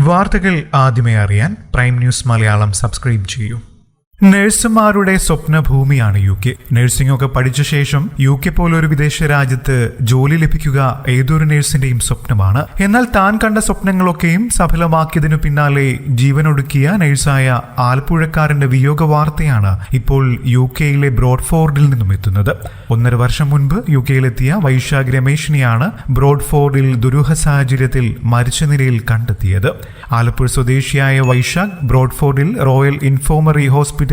വാർത്തകൾ ആദ്യമേ അറിയാൻ പ്രൈം ന്യൂസ് മലയാളം സബ്സ്ക്രൈബ് ചെയ്യൂ. നഴ്സുമാരുടെ സ്വപ്നഭൂമിയാണ് UK. നഴ്സിംഗ് ഒക്കെ പഠിച്ച ശേഷം UK പോലൊരു വിദേശ രാജ്യത്ത് ജോലി ലഭിക്കുക ഏതൊരു നഴ്സിന്റെയും സ്വപ്നമാണ്. എന്നാൽ താൻ കണ്ട സ്വപ്നങ്ങളൊക്കെയും സഫലമാക്കിയതിനു പിന്നാലെ ജീവനൊടുക്കിയ നഴ്സായ ആലപ്പുഴക്കാരന്റെ വിയോഗ വാർത്തയാണ് ഇപ്പോൾ UKയിലെ ബ്രോഡ്ഫോർഡിൽ നിന്നും എത്തുന്നത്. 1.5 വർഷം മുൻപ് UKയിലെത്തിയ വൈശാഖ് രമേശിനെയാണ് ബ്രോഡ്ഫോർഡിൽ ദുരൂഹ സാഹചര്യത്തിൽ മരിച്ച നിലയിൽ കണ്ടെത്തിയത്. ആലപ്പുഴ സ്വദേശിയായ വൈശാഖ് ബ്രോഡ്ഫോർഡിൽ റോയൽ ഇൻഫോർമറി ഹോസ്പിറ്റലിൽ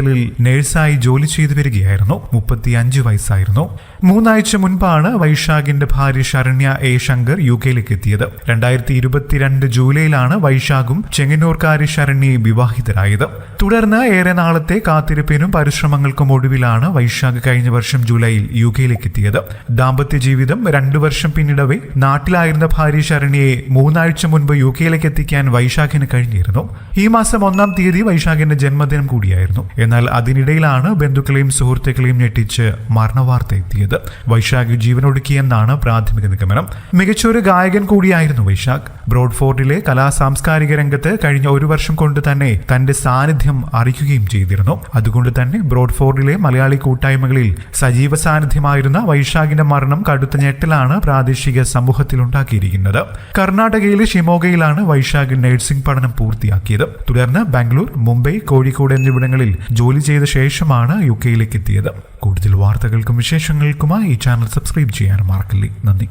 നഴ്സായി ജോലി ചെയ്തു വരികയായിരുന്നു. 35 വയസ്സായിരുന്നു. 3 ആഴ്ച മുൻപാണ് വൈശാഖിന്റെ ഭാര്യ ശരണ്യ A. ശങ്കർ UKയിലേക്ക് എത്തിയത്. 2022 ജൂലൈയിലാണ് വൈശാഖും ചെങ്ങന്നൂർക്കാരി ശരണ്യയും വിവാഹിതരായത്. തുടർന്ന് ഏറെ നാളത്തെ കാത്തിരിപ്പിനും പരിശ്രമങ്ങൾക്കും ഒടുവിലാണ് വൈശാഖ് കഴിഞ്ഞ വർഷം ജൂലൈയിൽ UKയിലേക്ക് എത്തിയത്. ദാമ്പത്യ ജീവിതം 2 വർഷം പിന്നിടവേ നാട്ടിലായിരുന്ന ഭാര്യ ശരണ്യയെ 3 ആഴ്ച മുൻപ് UKയിലേക്ക് എത്തിക്കാൻ വൈശാഖിന് കഴിഞ്ഞിരുന്നു. ഈ മാസം 1-ാം തീയതി വൈശാഖിന്റെ ജന്മദിനം കൂടിയായിരുന്നു. എന്നാൽ അതിനിടയിലാണ് ബന്ധുക്കളെയും സുഹൃത്തുക്കളെയും ഞെട്ടിച്ച് മരണവാർത്ത എത്തിയത്. വൈശാഖ് ജീവനൊടുക്കിയെന്നാണ് പ്രാഥമിക നിഗമനം. മികച്ചൊരു ഗായകൻ കൂടിയായിരുന്നു വൈശാഖ്. ബ്രോഡ്ഫോർഡിലെ കലാസാംസ്കാരിക രംഗത്ത് കഴിഞ്ഞ 1 വർഷം കൊണ്ട് തന്നെ തന്റെ സാന്നിധ്യം അറിയിക്കുകയും ചെയ്തിരുന്നു. അതുകൊണ്ട് തന്നെ ബ്രോഡ്ഫോർഡിലെ മലയാളി കൂട്ടായ്മകളിൽ സജീവ സാന്നിധ്യമായിരുന്ന വൈശാഖിന്റെ മരണം കടുത്ത ഞെട്ടലാണ് പ്രാദേശിക സമൂഹത്തിൽ ഉണ്ടാക്കിയിരിക്കുന്നത്. കർണാടകയിലെ ഷിമോഗയിലാണ് വൈശാഖ് നഴ്സിംഗ് പഠനം പൂർത്തിയാക്കിയത്. തുടർന്ന് ബാംഗ്ലൂർ, മുംബൈ, കോഴിക്കോട് എന്നിവിടങ്ങളിൽ ജോലി ചെയ്ത ശേഷമാണ് UKയിലേക്ക് എത്തിയത്. കൂടുതൽ വാർത്തകൾക്കും വിശേഷങ്ങൾക്കുമായി ഈ ചാനൽ സബ്സ്ക്രൈബ് ചെയ്യാൻ മറക്കല്ലേ. നന്ദി.